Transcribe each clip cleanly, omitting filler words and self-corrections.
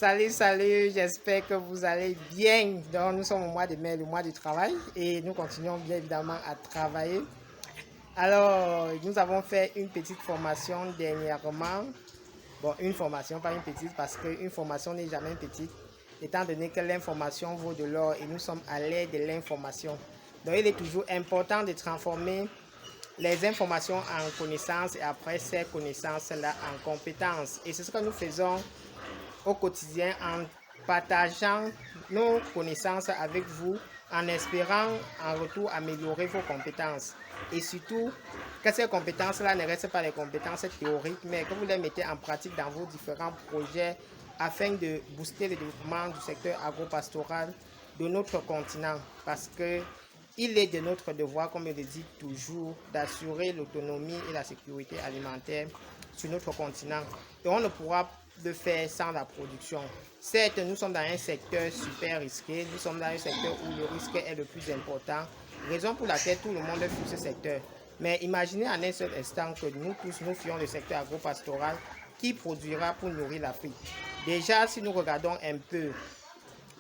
Salut, j'espère que vous allez bien. Donc, nous sommes au mois de mai, le mois du travail, et nous continuons bien évidemment à travailler. Alors, nous avons fait une petite formation dernièrement. Bon, une formation, pas une petite, parce qu'une formation n'est jamais petite, étant donné que l'information vaut de l'or et nous sommes à l'ère de l'information. Donc, il est toujours important de transformer les informations en connaissances et après ces connaissances-là en compétences. Et c'est ce que nous faisons au quotidien en partageant nos connaissances avec vous, en espérant en retour améliorer vos compétences. Et surtout, que ces compétences-là ne restent pas les compétences théoriques, mais que vous les mettez en pratique dans vos différents projets afin de booster le développement du secteur agropastoral de notre continent. Parce que il est de notre devoir, comme je le dis toujours, d'assurer l'autonomie et la sécurité alimentaire sur notre continent. Et on ne pourra le faire sans la production. Certes, nous sommes dans un secteur super risqué, nous sommes dans un secteur où le risque est le plus important, raison pour laquelle tout le monde fuit ce secteur. Mais imaginez en un seul instant que nous tous, nous fuyons le secteur agropastoral qui produira pour nourrir l'Afrique. Déjà, si nous regardons un peu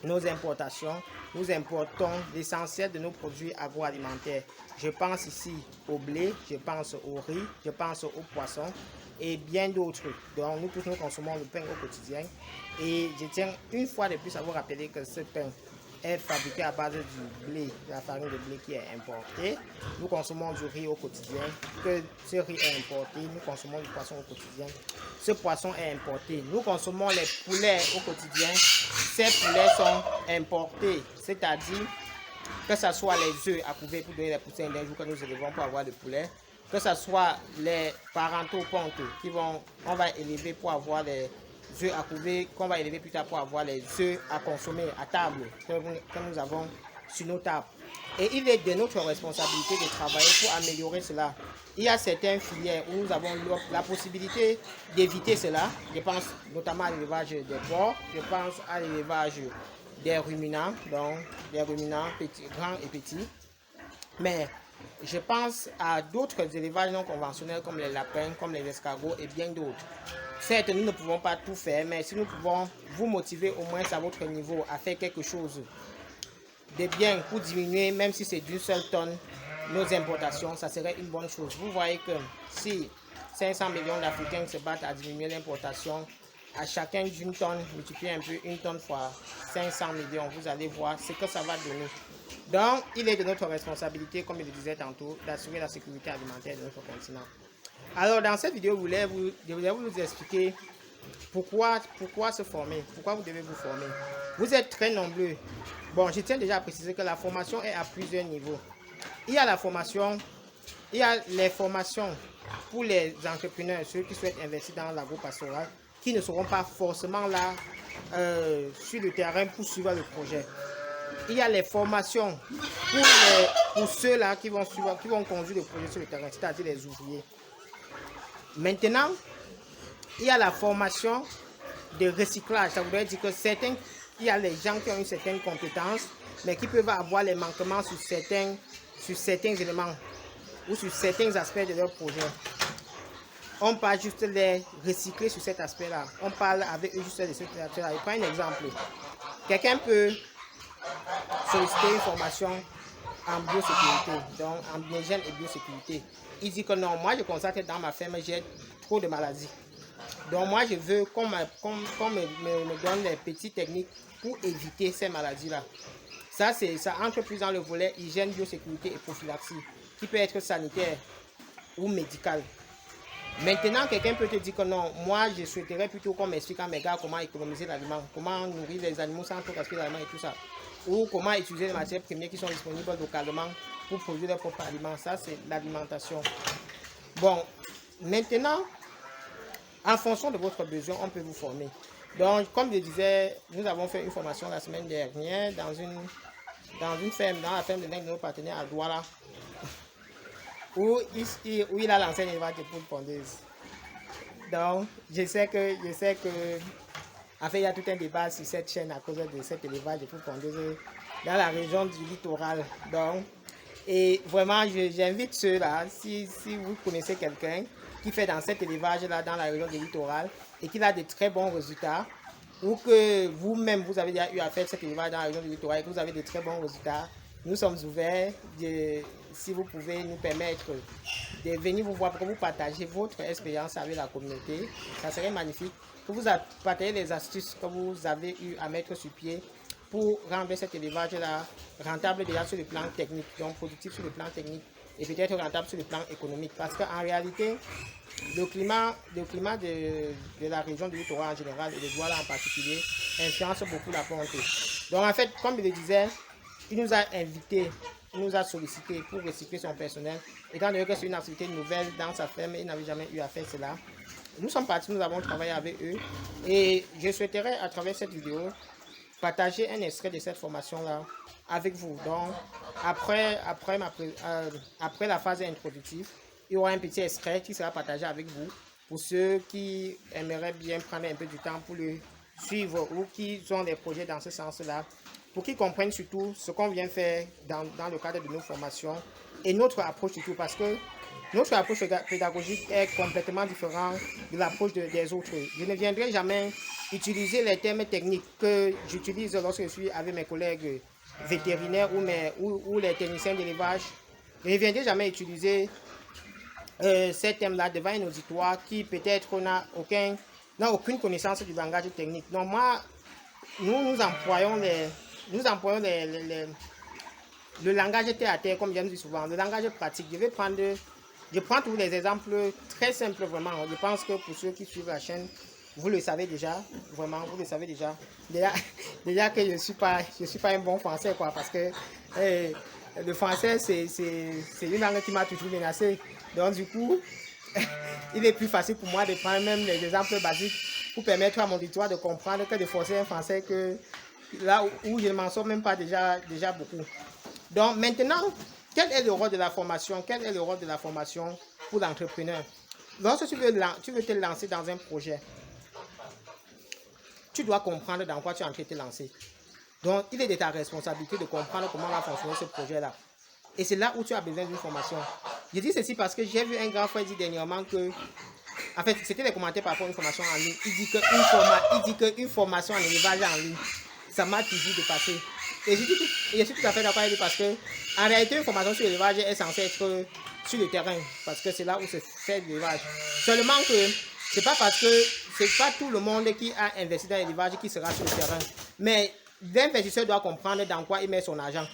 nos importations, nous importons l'essentiel de nos produits agroalimentaires. Je pense ici au blé, je pense au riz, je pense au poisson et bien d'autres. Donc nous tous nous consommons le pain au quotidien. Et je tiens une fois de plus à vous rappeler que ce pain est fabriqué à base du blé, de la farine de blé qui est importée. Nous consommons du riz au quotidien, que ce riz est importé. Nous consommons du poisson au quotidien. Ce poisson est importé. Nous consommons les poulets au quotidien. Ces poulets sont importés, c'est-à-dire que ce soit les œufs à couver pour donner les poussins d'un jour que nous élevons pour avoir des poulets, que ce soit les parentaux pontes on va élever pour avoir les œufs à couver, qu'on va élever plus tard pour avoir les œufs à consommer à table que nous avons sur nos tables. Et il est de notre responsabilité de travailler pour améliorer cela. Il y a certaines filières où nous avons la possibilité d'éviter cela. Je pense notamment à l'élevage des porcs, je pense à l'élevage des ruminants, donc des ruminants petits, grands et petits. Mais je pense à d'autres élevages non conventionnels comme les lapins, comme les escargots et bien d'autres. Certes, nous ne pouvons pas tout faire, mais si nous pouvons vous motiver au moins à votre niveau à faire quelque chose de bien pour diminuer, même si c'est d'une seule tonne, nos importations, ça serait une bonne chose. Vous voyez que si 500 millions d'Africains se battent à diminuer l'importation, à chacun d'une tonne, multipliez un peu une tonne fois 500 millions, vous allez voir ce que ça va donner. Donc, il est de notre responsabilité, comme je le disais tantôt, d'assurer la sécurité alimentaire de notre continent. Alors, dans cette vidéo, je voulais vous expliquer pourquoi se former, pourquoi vous devez vous former. Vous êtes très nombreux. Bon, je tiens déjà à préciser que la formation est à plusieurs niveaux. Il y a les formations pour les entrepreneurs, ceux qui souhaitent investir dans l'agropastoral, qui ne seront pas forcément là sur le terrain pour suivre le projet. Il y a les formations pour ceux-là qui vont conduire le projet sur le terrain, c'est-à-dire les ouvriers. Maintenant, il y a la formation de recyclage. Ça voudrait dire que il y a les gens qui ont une certaine compétence, mais qui peuvent avoir les manquements sur certains éléments ou sur certains aspects de leur projet. On parle juste de les recycler sur cet aspect-là. On parle avec eux juste de cet aspect-là. Je prends un exemple. Quelqu'un peut solliciter une formation en biosécurité, donc en hygiène et biosécurité. Il dit que non, moi je constate que dans ma ferme, j'ai trop de maladies. Donc moi je veux qu'on me donne des petites techniques pour éviter ces maladies-là. Ça entre plus dans le volet hygiène, biosécurité et prophylaxie, qui peut être sanitaire ou médical. Maintenant, quelqu'un peut te dire que non, moi je souhaiterais plutôt qu'on m'explique à mes gars comment économiser l'aliment, comment nourrir les animaux sans trop gaspiller l'aliment et tout ça. Ou comment utiliser les matières premières qui sont disponibles localement pour produire leurs propres aliments. Ça, c'est l'alimentation. Bon, maintenant, en fonction de votre besoin, on peut vous former. Donc, comme je disais, nous avons fait une formation la semaine dernière dans une ferme, dans la ferme de l'un de nos partenaires à Douala, où il a lancé un élevage de poules pondeuses. Donc, je sais que, en fait, il y a tout un débat sur cette chaîne à cause de cet élevage de poules pondeuses dans la région du littoral. Donc, et vraiment, j'invite ceux-là, si vous connaissez quelqu'un qui fait dans cet élevage-là dans la région du littoral et qui a de très bons résultats, ou que vous-même, vous avez déjà eu à faire cet élevage dans la région du littoral et que vous avez de très bons résultats, nous sommes ouverts, si vous pouvez nous permettre de venir vous voir pour que vous partagez votre expérience avec la communauté. Ça serait magnifique. Que vous partagez les astuces que vous avez eu à mettre sur pied pour rendre cet élevage-là rentable déjà sur le plan technique, donc productif sur le plan technique et peut-être rentable sur le plan économique. Parce qu'en réalité, le climat de la région du littoral en général et de Douala en particulier influence beaucoup la ponte. Donc en fait, comme je le disais, il nous a invités, il nous a sollicité pour recycler son personnel. Étant donné que c'est une activité nouvelle dans sa ferme, il n'avait jamais eu à faire cela. Nous sommes partis, nous avons travaillé avec eux et je souhaiterais à travers cette vidéo partager un extrait de cette formation-là avec vous. Donc, après la phase introductive, il y aura un petit extrait qui sera partagé avec vous pour ceux qui aimeraient bien prendre un peu du temps pour le suivre ou qui ont des projets dans ce sens-là, pour qu'ils comprennent surtout ce qu'on vient faire dans le cadre de nos formations et notre approche surtout, parce que notre approche pédagogique est complètement différente de l'approche des autres. Je ne viendrai jamais utiliser les termes techniques que j'utilise lorsque je suis avec mes collègues vétérinaires ou les techniciens d'élevage. Je ne viendrai jamais utiliser ces thèmes-là devant un auditoire qui peut-être n'a aucune connaissance du langage technique. Donc moi, nous employons le langage terre à terre, comme je dis souvent, le langage pratique. Je prends tous les exemples très simples vraiment. Je pense que pour ceux qui suivent la chaîne, vous le savez déjà, vraiment, vous le savez déjà. Déjà que je suis pas un bon français, quoi, parce que le français, c'est une langue qui m'a toujours menacé. Donc du coup, il est plus facile pour moi de prendre même les exemples basiques pour permettre à mon auditoire de comprendre que de forcer un français que là où je ne m'en sors même pas déjà beaucoup. Donc maintenant, quel est le rôle de la formation? Quel est le rôle de la formation pour l'entrepreneur? Lorsque tu veux te lancer dans un projet, tu dois comprendre dans quoi tu es en train de te lancer. Donc, il est de ta responsabilité de comprendre comment va fonctionner ce projet-là. Et c'est là où tu as besoin d'une formation. Je dis ceci parce que j'ai vu un grand frère dire dernièrement que, en fait, c'était des commentaires par rapport à une formation en ligne. Il dit qu'une formation en élevage en ligne, ça m'a toujours dépassé. Et je suis tout à fait d'accord avec lui parce que, en réalité, une formation sur l'élevage est censée être sur le terrain, parce que c'est là où se fait l'élevage. Seulement que c'est pas parce que c'est pas tout le monde qui a investi dans l'élevage qui sera sur le terrain. Mais l'investisseur doit comprendre dans quoi il met son argent.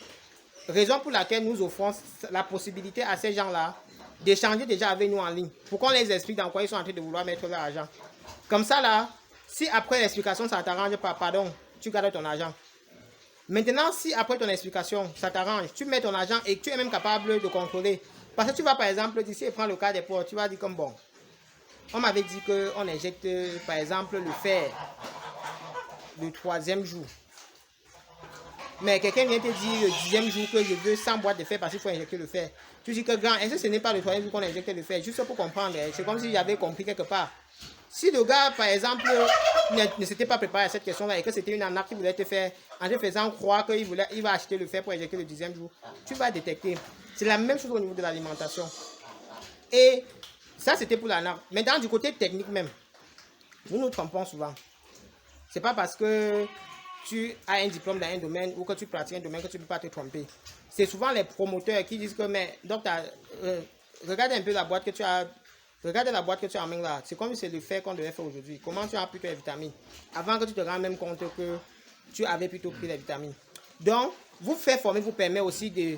Raison pour laquelle nous offrons la possibilité à ces gens-là d'échanger déjà avec nous en ligne, pour qu'on les explique dans quoi ils sont en train de vouloir mettre leur argent. Comme ça là, si après l'explication ça t'arrange pas, pardon, tu gardes ton argent. Maintenant, si après ton explication, ça t'arrange, tu mets ton argent et tu es même capable de contrôler. Parce que tu vas par exemple, d'ici et prendre le cas des porcs, tu vas dire comme bon, on m'avait dit qu'on injecte par exemple le fer le 3e jour. Mais quelqu'un vient te dire le 10e jour que je veux 100 boîtes de fer parce qu'il faut injecter le fer. Tu dis que grand, est-ce que ce n'est pas le 3e jour qu'on injecte le fer? Juste pour comprendre, c'est comme si j'avais compris quelque part. Si le gars, par exemple, ne s'était pas préparé à cette question-là et que c'était une arnaque qu'il voulait te faire en te faisant croire qu'il va acheter le fer pour injecter le 10e jour, tu vas détecter. C'est la même chose au niveau de l'alimentation. Et ça, c'était pour l'arnaque. Maintenant, du côté technique même, nous nous trompons souvent. C'est pas parce que tu as un diplôme dans un domaine ou que tu pratiques un domaine que tu ne peux pas te tromper. C'est souvent les promoteurs qui disent que, mais docteur, regarde un peu la boîte que tu as. Regarde la boîte que tu as en main là. C'est comme si c'est le fer qu'on devait faire aujourd'hui. Comment tu as pris tes vitamines? Avant que tu te rendes même compte que tu avais plutôt pris les vitamines. Donc, vous faire former vous permet aussi de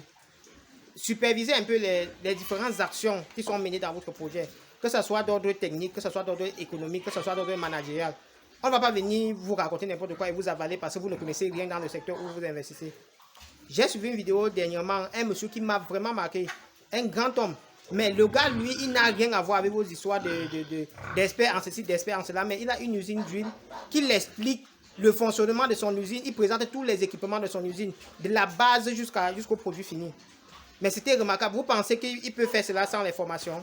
superviser un peu les différentes actions qui sont menées dans votre projet. Que ce soit d'ordre technique, que ce soit d'ordre économique, que ce soit d'ordre managérial. On ne va pas venir vous raconter n'importe quoi et vous avaler parce que vous ne connaissez rien dans le secteur où vous investissez. J'ai suivi une vidéo dernièrement, un monsieur qui m'a vraiment marqué. Un grand homme. Mais le gars, lui, il n'a rien à voir avec vos histoires d'experts en ceci, d'experts en cela. Mais il a une usine d'huile qui l'explique le fonctionnement de son usine. Il présente tous les équipements de son usine, de la base jusqu'au produit fini. Mais c'était remarquable. Vous pensez qu'il peut faire cela sans les formations?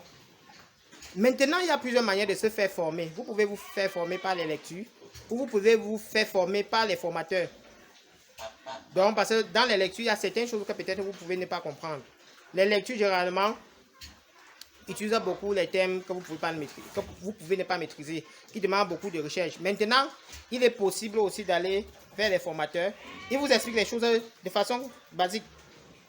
Maintenant, il y a plusieurs manières de se faire former. Vous pouvez vous faire former par les lectures ou vous pouvez vous faire former par les formateurs. Donc, parce que dans les lectures, il y a certaines choses que peut-être vous pouvez ne pas comprendre. Les lectures, généralement, utilise beaucoup les thèmes que vous pouvez ne pas maîtriser, qui demandent beaucoup de recherche. Maintenant, il est possible aussi d'aller vers les formateurs. Ils vous expliquent les choses de façon basique.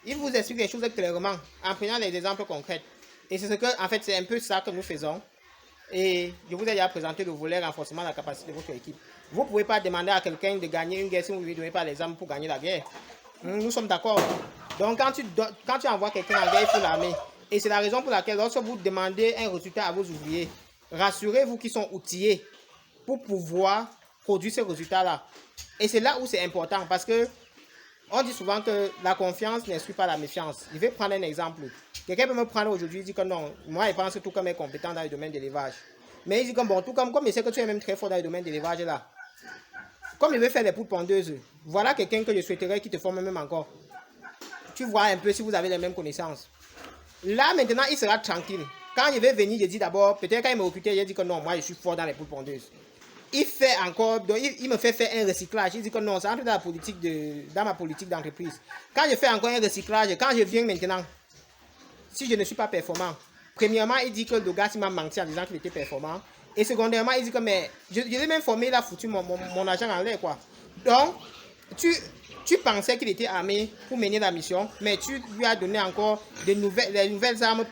Ils vous expliquent les choses clairement en prenant les exemples concrets. Et c'est ce que, en fait, c'est un peu ça que nous faisons. Et je vous ai déjà présenté le volet renforcement de la capacité de votre équipe. Vous ne pouvez pas demander à quelqu'un de gagner une guerre si vous ne lui donnez pas les armes pour gagner la guerre. Nous sommes d'accord. Donc, quand tu envoies quelqu'un en guerre, il faut l'armer. Et c'est la raison pour laquelle, lorsque vous demandez un résultat à vos ouvriers, rassurez-vous qu'ils sont outillés pour pouvoir produire ce résultat-là. Et c'est là où c'est important parce que on dit souvent que la confiance n'exclut pas la méfiance. Je vais prendre un exemple. Quelqu'un peut me prendre aujourd'hui et dire que non, moi je pense que tout comme est compétent dans le domaine de l'élevage. Mais il dit que bon, tout comme il sait que tu es même très fort dans le domaine de l'élevage là. Comme il veut faire les poules pondeuses, voilà quelqu'un que je souhaiterais qui te forme même encore. Tu vois un peu si vous avez les mêmes connaissances. Là maintenant, il sera tranquille. Quand il veut venir, je dis d'abord, peut-être quand il m'a recruté, il dit que non, moi je suis fort dans les poules pondeuses. Il fait encore, donc il me fait faire un recyclage. Il dit que non, ça entre dans la politique dans ma politique d'entreprise. Quand je fais encore un recyclage, quand je viens maintenant, si je ne suis pas performant, premièrement, il dit que le gars m'a menti en disant qu'il était performant. Et secondairement, il dit que mais je l'ai même formé, il a foutu mon argent en l'air, quoi. Donc, tu pensais qu'il était armé pour mener la mission, mais tu lui as donné encore les nouvelles armes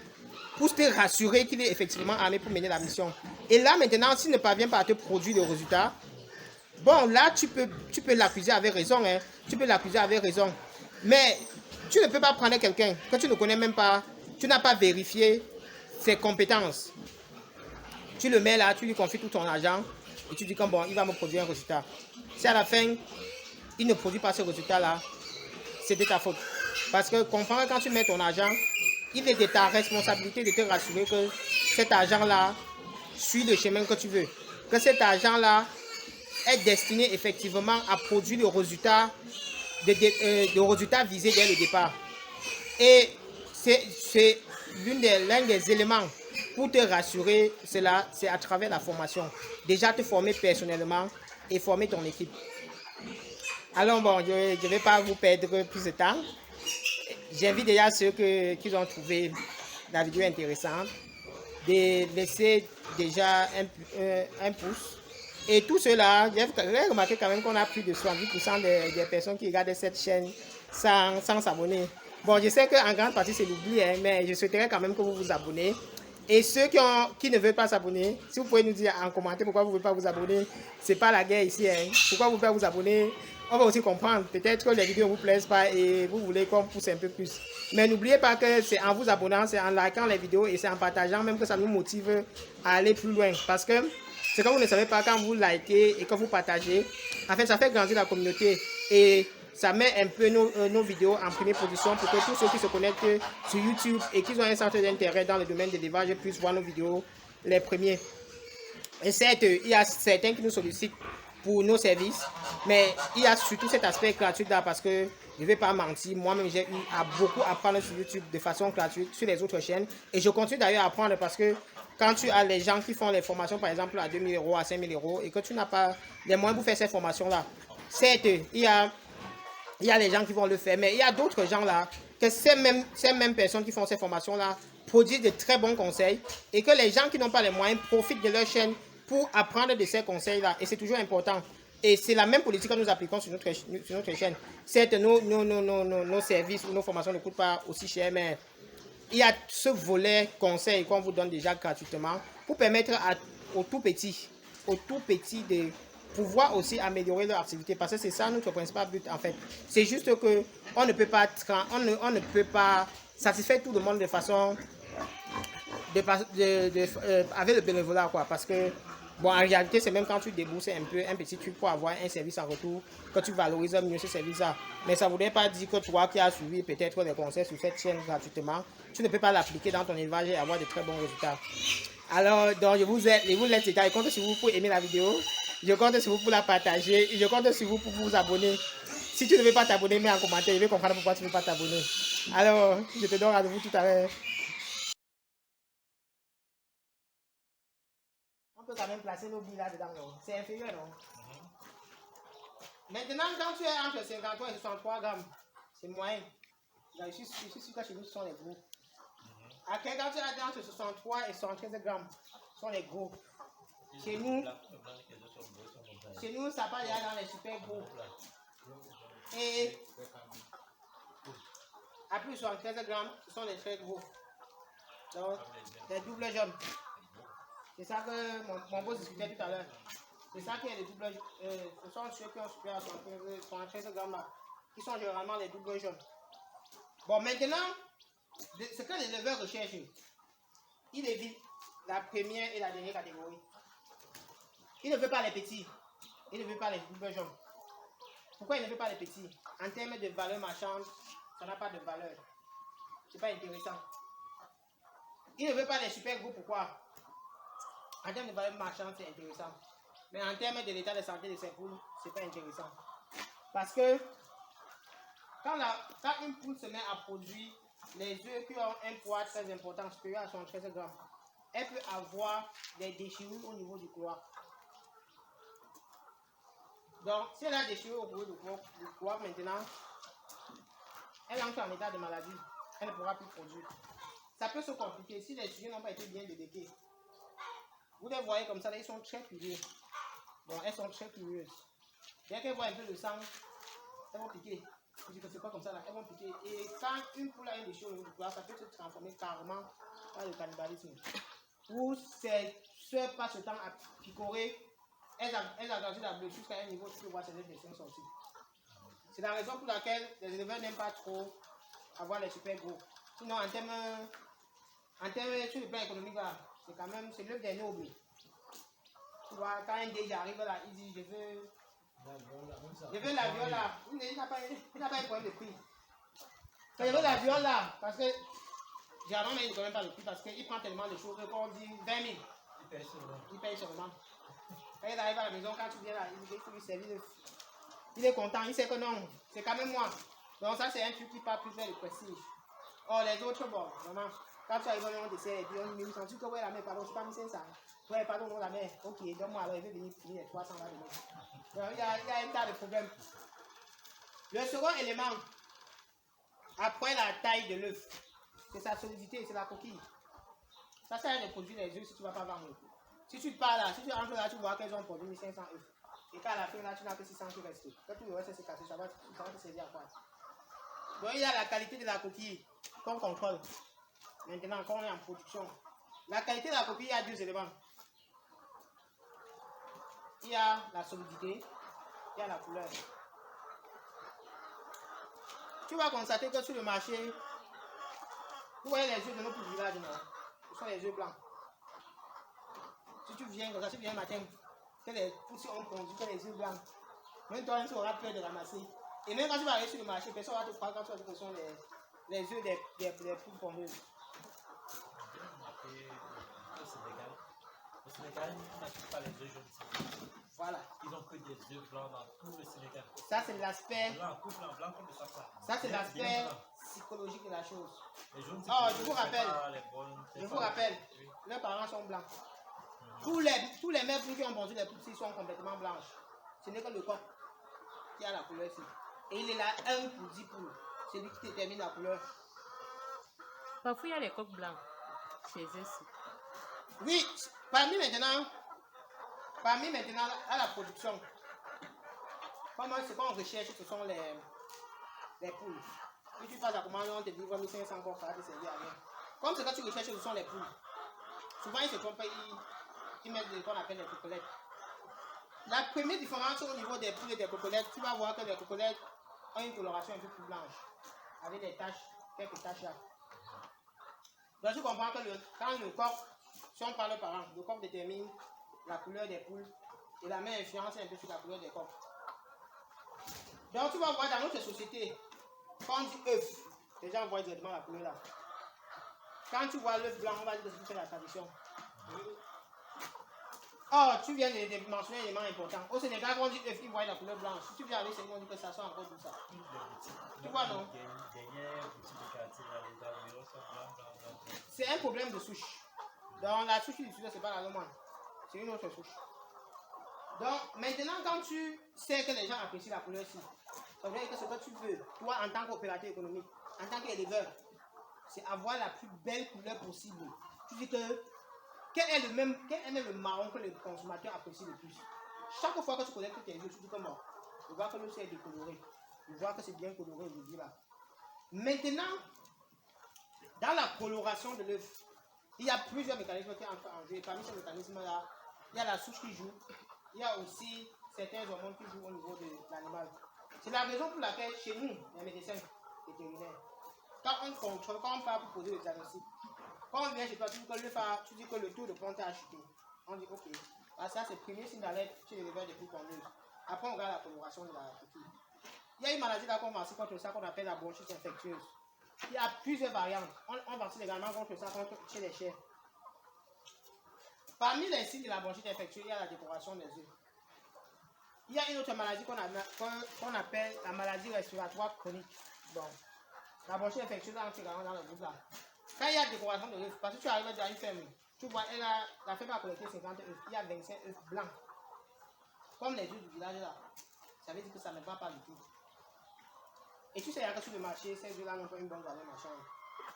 pour te rassurer qu'il est effectivement armé pour mener la mission. Et là, maintenant, s'il ne parvient pas à te produire le résultat, bon, là, tu peux l'accuser avec raison. Hein. Tu peux l'accuser avec raison. Mais tu ne peux pas prendre quelqu'un que tu ne connais même pas, tu n'as pas vérifié ses compétences. Tu le mets là, tu lui confies tout ton argent et tu dis que bon, il va me produire un résultat. Si à la fin, il ne produit pas ce résultat-là, c'est de ta faute. Parce que comprends quand tu mets ton argent, il est de ta responsabilité de te rassurer que cet argent-là suit le chemin que tu veux. Que cet argent-là est destiné effectivement à produire le résultat visé dès le départ. Et c'est l'un des éléments pour te rassurer, c'est à travers la formation. Déjà te former personnellement et former ton équipe. Alors bon, je ne vais pas vous perdre plus de temps. J'invite déjà ceux qui ont trouvé la vidéo intéressante de laisser déjà un pouce. Et tout cela, j'ai remarqué quand même qu'on a plus de 70% des personnes qui regardent cette chaîne sans s'abonner. Bon, je sais qu'en grande partie c'est l'oubli, hein, mais je souhaiterais quand même que vous vous abonnez. Et ceux qui ne veulent pas s'abonner, si vous pouvez nous dire en commentaire pourquoi vous ne voulez pas vous abonner, c'est pas la guerre ici. Hein. Pourquoi vous ne voulez pas vous abonner? On va aussi comprendre. Peut-être que les vidéos ne vous plaisent pas et vous voulez qu'on pousse un peu plus. Mais n'oubliez pas que c'est en vous abonnant, c'est en likant les vidéos et c'est en partageant même que ça nous motive à aller plus loin. Parce que c'est que vous ne savez pas, quand vous likez et que vous partagez, en fait, ça fait grandir la communauté. Et ça met un peu nos vidéos en première position pour que tous ceux qui se connectent sur YouTube et qui ont un centre d'intérêt dans le domaine de l'élevage puissent voir nos vidéos les premiers. Et certes, il y a certains qui nous sollicitent pour nos services, mais il y a surtout cet aspect gratuit là parce que je ne vais pas mentir, moi-même j'ai eu à beaucoup apprendre sur YouTube de façon gratuite sur les autres chaînes et je continue d'ailleurs à apprendre parce que quand tu as les gens qui font les formations par exemple à 2000 €, à 5000 € et que tu n'as pas les moyens pour faire ces formations là, certes, il y a les gens qui vont le faire, mais il y a d'autres gens là, que ces mêmes personnes qui font ces formations là produisent de très bons conseils et que les gens qui n'ont pas les moyens profitent de leur chaîne pour apprendre de ces conseils là et c'est toujours important. Et c'est la même politique que nous appliquons sur notre chaîne. Certes, nos services ou nos formations ne coûtent pas aussi cher, mais il y a ce volet conseil qu'on vous donne déjà gratuitement pour permettre aux tout petits de pouvoir aussi améliorer leur activité parce que c'est ça notre principal but en fait. C'est juste que on ne peut pas satisfaire tout le monde de façon avec le bénévolat quoi parce que bon, en réalité, c'est même quand tu débourses un petit truc pour avoir un service en retour, que tu valorises mieux ce service-là. Mais ça ne voudrait pas dire que toi qui as suivi peut-être des conseils sur cette chaîne gratuitement, tu ne peux pas l'appliquer dans ton élevage et avoir de très bons résultats. Alors, donc, je vous laisse les gars. Je compte sur vous pour aimer la vidéo. Je compte sur vous pour la partager. Et je compte sur vous pour vous abonner. Si tu ne veux pas t'abonner, mets en commentaire. Je vais comprendre pourquoi tu ne veux pas t'abonner. Alors, je te donne rendez-vous tout à l'heure. On peut quand même placer nos billes là-dedans, non? C'est inférieur, non? Maintenant, quand tu es entre 53 et 63 grammes, c'est moyen. Là, je suis sûr que chez nous, ce sont les gros. À quel quand tu as entre 63 et 73 grammes sont les gros. Chez nous, ça part déjà dans les super gros. Et à plus de 73 grammes, ce sont les très gros. Donc, les doubles jaunes. C'est ça que mon boss discutait tout à l'heure. C'est ça qui est les doubles. Ce sont ceux qui ont super à 73 grammes là, qui sont généralement les doubles jaunes. Bon, maintenant, ce que les éleveurs recherchent, il évite la première et la dernière catégorie. Il ne veut pas les petits. Il ne veut pas les doubles jaunes. Pourquoi il ne veut pas les petits? En termes de valeur marchande, ça n'a pas de valeur. C'est pas intéressant. Il ne veut pas les super gros. Pourquoi? En termes de valeur marchande, c'est intéressant. Mais en termes de l'état de santé de ces poules, c'est pas intéressant. Parce que quand une poule se met à produire les œufs qui ont un poids très important, supérieur à 73 grammes, elle peut avoir des déchirures au niveau du cloaque. Donc, si elle a des déchirures au niveau du cloaque maintenant, elle entre en état de maladie. Elle ne pourra plus produire. Ça peut se compliquer si les sujets n'ont pas été bien détectés. Vous les voyez comme ça, là, ils sont très curieux. Bon, elles sont très curieuses. Dès qu'elles voient un peu de sang, elles vont piquer. Je dis que c'est pas comme ça là, elles vont piquer. Et quand une poule a une déchirure au niveau du cloaque, ça peut se transformer carrément dans le cannibalisme. Où ces soeurs passent le temps à picorer, elles agrandissent la blessure jusqu'à un niveau où tu peux voir ces intestins sortir. C'est la raison pour laquelle les éleveurs n'aiment pas trop avoir les super gros. Sinon, en termes sur le plan économique, là, c'est quand même, c'est l'œuvre des nobles. Tu vois, quand un DG arrive là, il dit, je veux la viole là. Il n'a pas un problème de prix. Je veux la viole là, parce que, généralement, il ne connaît pas le prix, parce qu'il prend tellement de choses qu'on dit 20 000. Il paye seulement. Quand il arrive à la maison, quand tu viens là, il dit qu'il faut lui servir. Il est content, il sait que non, c'est quand même moi. Donc ça, c'est un truc qui part plus vers le prestige. Oh, les autres, bon, vraiment, quand tu arrives au moment de et puis on dit, mais tu que ouais, la mère, pardon, je pas mis 500. Ouais, pardon, non, la mère, ok, donne-moi, alors il veut venir finir les 300 là demain. Donc il y a un tas de problèmes. Le second élément, après la taille de l'œuf, c'est sa solidité, c'est la coquille. Ça sert à rien de produire les œufs si tu ne vas pas vendre. Si tu pars là, si tu rentres là, tu vois qu'elles ont produit 1500 œufs. Et qu'à la fin là, tu n'as que 600 qui restent. Quand tout le reste c'est cassé, ça va te servir à quoi? Donc il y a la qualité de la coquille qu'on contrôle. Maintenant, quand on est en production, la qualité de la coquille, il y a deux éléments. Il y a la solidité, il y a la couleur. Tu vas constater que sur le marché, vous voyez les œufs de notre village, non? Ce sont les œufs blancs. Si tu viens comme ça, tu viens le matin, que les poussières ont pondu, que les œufs blancs, même toi, tu auras peur de ramasser. Et même quand tu vas aller sur le marché, personne ne va te croire quand tu vas dire que ce sont les œufs des poules pondeuses. Au Sénégal, ils n'achètent pas les œufs jaunes. Voilà. Ils ont que des œufs blancs dans tout le Sénégal. Ça, c'est l'aspect. Blanc, tout blanc, blanc comme le safran. Ça, c'est l'aspect psychologique de la chose. Les jaunes, oh, je vous rappelle, leurs parents sont blancs. Tous les mères qui ont vendu les poules sont complètement blanches. Ce n'est que le coq qui a la couleur ici. Et il est là 1 pour 10 poules. C'est lui qui détermine la couleur. Parfois, il y a les coqs blancs chez eux. Oui, parmi maintenant à la production, ce qu'on recherche, ce sont les poules. Si tu passes à commande, on te dit 1500 encore, ça va te servir à rien. Comme ce que tu recherches, ce sont les poules. Souvent, ils se trompent, ils mettent ce qu'on appelle les cocolettes. La première différence au niveau des poules et des cocolettes, tu vas voir que les cocolettes ont une coloration un peu plus blanche, avec des taches, quelques taches là. Donc tu comprends que quand le coq, si on parle par an, le coq détermine la couleur des poules et la main influence un peu sur la couleur des coqs. Donc tu vas voir dans notre société, quand on dit œuf, les gens voient directement la couleur là. Quand tu vois l'œuf blanc, on va dire que c'est la tradition. Oh, tu viens de mentionner un élément important. Au Sénégal, quand on dit œuf, ils voient la couleur blanche. Si tu viens aller, c'est on dit que ça sent encore tout ça. Tu vois, non? C'est un problème de souche. Donc la souche qu'ils utilisent, ce n'est pas la normale. C'est une autre souche. Donc maintenant, quand tu sais que les gens apprécient la couleur ici, ça veut dire que ce que tu veux, toi en tant qu'opérateur économique, en tant qu'éleveur, c'est avoir la plus belle couleur possible. Tu dis que quel est le marron que le consommateur apprécie le plus. Chaque fois que tu connectes tes yeux, tu dis comment je vois que l'œuf est décoloré. Je vois que c'est bien coloré aujourd'hui là. Maintenant, dans la coloration de l'œuf, il y a plusieurs mécanismes qui entrent en jeu. Parmi ces mécanismes-là, il y a la souche qui joue. Il y a aussi certains hormones qui jouent au niveau de l'animal. C'est la raison pour laquelle chez nous, les médecins vétérinaires, quand on contrôle, quand on part pour poser le diagnostic, quand on vient chez toi, tu dis que le taux de ponte a chuté. On dit ok, ah, ça c'est le premier signe d'alerte chez les éleveurs des poules pondeuses. Après on regarde la coloration de la coquille. Il y a une maladie là qu'on vacille contre ça qu'on appelle la bronchite infectieuse. Il y a plusieurs variantes. On vacille également contre ça chez les chiens. Parmi les signes de la bronchite infectieuse, il y a la décoration des œufs. Il y a une autre maladie qu'on appelle la maladie respiratoire chronique. Bon, la bronchite infectieuse entre également dans le groupe là. Quand il y a décoration de l'œuf, parce que tu arrives dans une ferme, tu vois, la ferme a collecté 50 œufs, il y a 25 œufs blancs. Comme les œufs du village là. Ça veut dire que ça ne va pas du tout. Et tu sais, il y a que sur le marché, ces œufs là n'ont pas une bonne valeur machin.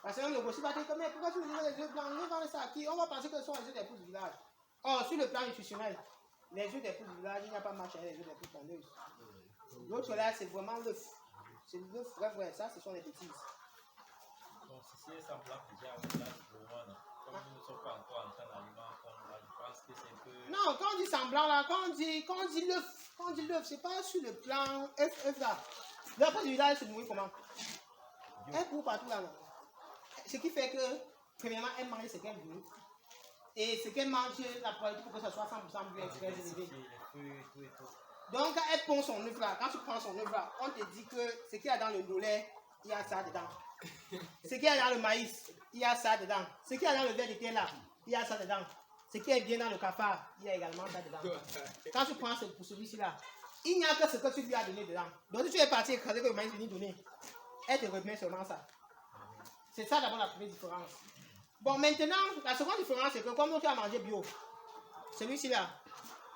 Parce que même le gossip va dire que mais pourquoi tu veux les œufs blancs? On vend ça à qui? On va penser que ce sont les œufs des poules du village. Or, sur le plan nutritionnel, les œufs des poules du village, il n'y a pas marché avec les œufs des poules pondeuses. L'autre là, c'est vraiment l'œuf. C'est l'œuf vrai, ça, ce sont les bêtises. Donc, si c'est semblant déjà au village, comme nous ne sommes pas encore en train d'aliment, je pense que c'est un peu. Non, quand on dit semblant là, quand on dit l'œuf, c'est pas sur le plan œuf là. L'œuf du village se nourrit comment? Elle court partout là. Ce qui fait que, premièrement, elle mange ce qu'elle veut. Et ce qu'elle mange, la probabilité pour que ça soit 100% bien très élevée. Donc, quand elle pond son œuf là, quand tu prends son œuf là, on te dit que ce qu'il y a dans le lait, il y a ça dedans. Ce qu'il y a dans le maïs, il y a ça dedans. Ce qu'il y a dans le verre de terre là, il y a ça dedans. Ce qui est bien dans le cafard, il y a également ça dedans. Quand tu prends pour celui-ci là, il n'y a que ce que tu lui as donné dedans. Donc, si tu es parti écraser que le maïs venu donner, elle te remet seulement ça. C'est ça d'abord la première différence. Bon, maintenant, la seconde différence, c'est que comme tu as mangé bio, celui-ci là,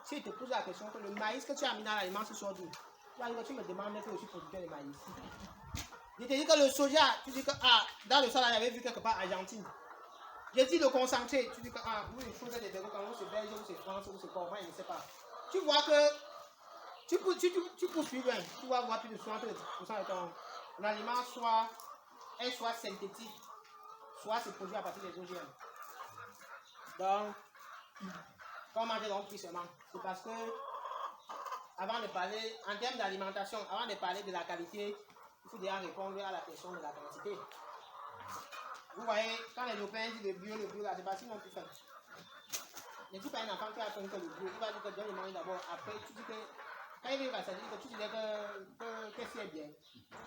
si tu te poses la question que le maïs que tu as mis dans l'aliment, c'est sur d'où? Tu me demandes que je suis producteur de maïs. Je te dis que le soja, tu dis que dans le sol, il y avait vu quelque part Argentine. Je dis le concentré, tu dis que oui, il faut des dégoûts, ou c'est Belgique, ou c'est France, ou c'est Corban, je ne sais pas. Tu vois que tu pousses plus loin, tu vas voir plus de 60% de ton aliment, soit synthétique, soit c'est produit à partir des OGM. Donc, quand on mange donc plus seulement, c'est parce que, avant de parler, en termes d'alimentation, avant de parler de la qualité, il faut déjà répondre à la question de la quantité. Vous voyez, quand les Européens disent le bio là, c'est pas si non plus fait. Ne dis pas un enfant qui a appris que le bio, il va dire que donne le manger d'abord. Après, tu dis que, quand il va s'agir que tu disais que c'est bien.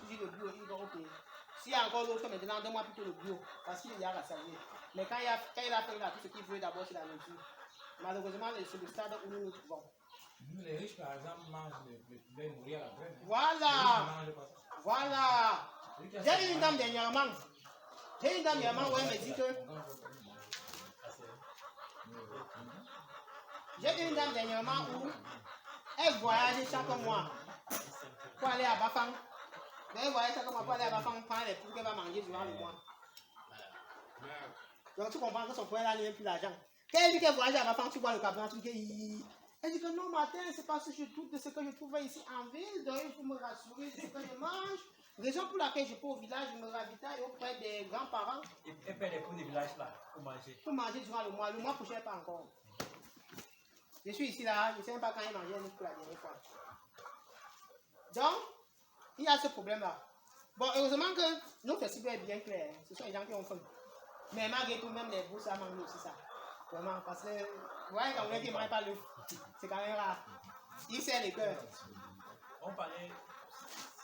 Tu dis le bio, il dit ok. S'il y a encore l'autre maintenant, donne-moi plutôt le bio, parce qu'il est déjà rassasié. Mais quand il a fait tout ce qu'il veut d'abord, c'est la nourriture. Malheureusement, c'est le stade où nous nous trouvons. Nous, les riches, par exemple, mangent le poulet nourri à la graine. Voilà! Voilà! J'ai une dame dernièrement. où elle me dit que. J'ai une dame dernièrement où elle voyageait chaque mois pour aller à Bafang. Elle voyageait chaque mois pour aller à Bafang prendre les poules qu'elle va manger durant le mois. Donc tu comprends que son frère là n'a même plus l'argent. Quand elle dit qu'elle voyage à Bafang, tu vois le cabron, tu dis elle dit que non, matin, c'est parce que je doute de ce que je trouvais ici en ville, donc il faut me rassurer de ce que je mange. Raison pour laquelle je pars au village, je me ravitaille auprès des grands-parents. Et faire des poules de village là, pour manger. Pour manger durant le mois. Le mois prochain, pas encore. Je suis ici là, je ne sais même pas quand il mangeait pour la dernière fois. Donc, il y a ce problème-là. Bon, heureusement que notre cible est bien claire. Ce sont les gens qui ont faim. Mais malgré tout, même les bouts, ça mange aussi ça. Vraiment, parce que, vous voyez, quand on ne mange pas l'œuf, c'est quand même rare. Il sert les cœurs. On parlait,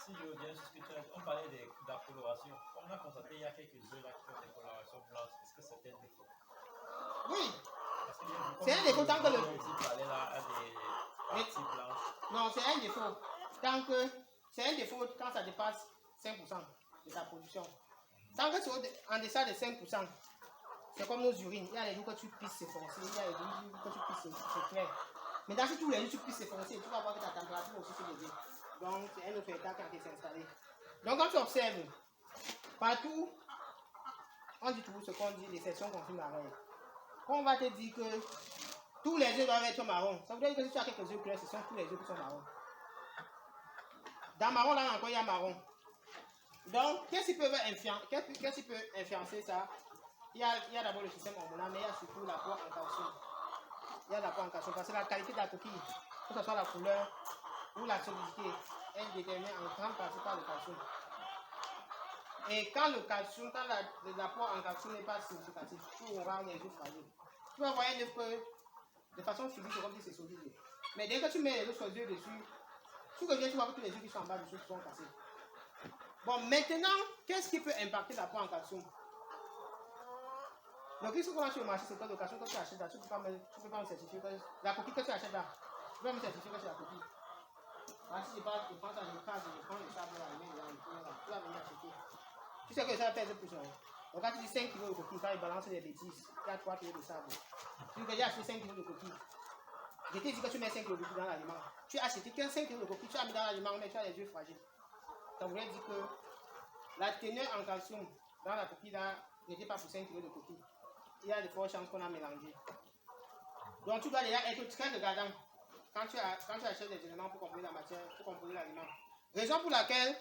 si je reviens sur ce que tu as dit, on parlait de la coloration. On a constaté qu'il y a quelques œufs là qui ont des colorations blanches. Est-ce que c'est un défaut? Oui. C'est un défaut tant que le. Non, c'est un défaut. C'est un défaut quand ça dépasse 5% de sa production. Tant que c'est en deçà de 5%, c'est comme nos urines. Il y a des jours que tu pisses, c'est foncé. Il y a des jours que tu pisses, c'est clair. Mais dans tous les jours, tu pisses, c'est foncé. Tu vas voir que ta température aussi s'est levée. Donc, c'est un autre état qui a été installé. Donc, quand tu observes, partout on dit toujours ce qu'on dit, l'exception confirme la règle. Quand on va te dire que tous les œufs doivent être marrons, ça veut dire que si tu as quelques œufs clairs, ce sont tous les œufs qui sont marrons. Dans marron, là encore, il y a marron. Donc, qu'est-ce qui peut influencer ça? Il y a d'abord le système hormonal, mais il y a surtout l'apport en calcium. Il y a l'apport en calcium parce que la qualité de la coquille, que ce soit la couleur ou la solidité, est déterminée en grande partie par le calcium. Et quand le calcium, quand l'apport en calcium n'est pas significatif, tu auras les œufs fragiles. Tu vas voir un œuf de façon physique, c'est comme si c'est solide. Mais dès que tu mets les autres œufs dessus, tu reviens, tu vois que tous les œufs qui sont en bas dessus sont cassés. Bon, maintenant, qu'est-ce qui peut impacter l'apport en calcium? Donc, ce qu'on a sur le marché, c'est que le calcium que tu achètes là, tu ne peux pas me certifier que la coquille que tu achètes là, tu peux me certifier que c'est la coquille. Si je prends ça, je prends le sable là, je mets là, tu vas venir acheter. Tu sais que ça pèse plus. Donc, quand tu dis 5 kg de coquille, quand il balance des bêtises, il y a 3 kg de sable. Tu dis que j'ai acheté 5 kg de coquille. Je t'ai dit que tu mets 5 kg de coquille dans l'aliment. Tu as acheté 5 kg de coquille, tu as mis dans l'aliment, mais tu as les œufs fragiles. Ça voudrait dire que la teneur en calcium dans la coquille là n'était pas pour 5 kg de coquille. Il y a de fortes chances qu'on a mélangé. Donc tu dois déjà être très regardant quand tu achètes des éléments pour composer la matière, pour composer l'aliment. Raison pour laquelle,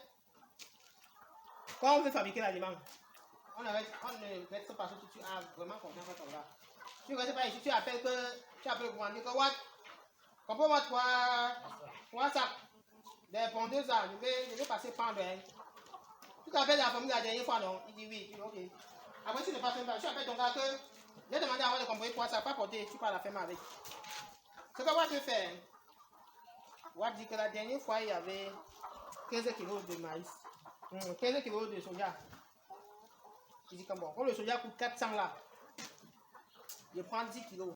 quand on veut fabriquer l'aliment, on ne reste pas parce que tu as vraiment confiance en ton gars. Tu ne restes pas ici, tu appelles le commandant que what? Comprends-moi 3 sacs. Des pondeuses là, je vais passer prendre. Tu t'appelles la famille la dernière fois, non? Il dit oui, il dit ok. Après, tu ne passes même pas. Tu appelles ton gars que j'ai demandé à avoir de composer 3 sacs, pas porter, tu pars à la ferme avec. Ce que Watt peut faire, Watt dit que la dernière fois, il y avait 15 kg de maïs, 15 kg de soja. Il dit que bon, quand le soja coûte 400 là, je prends 10 kg.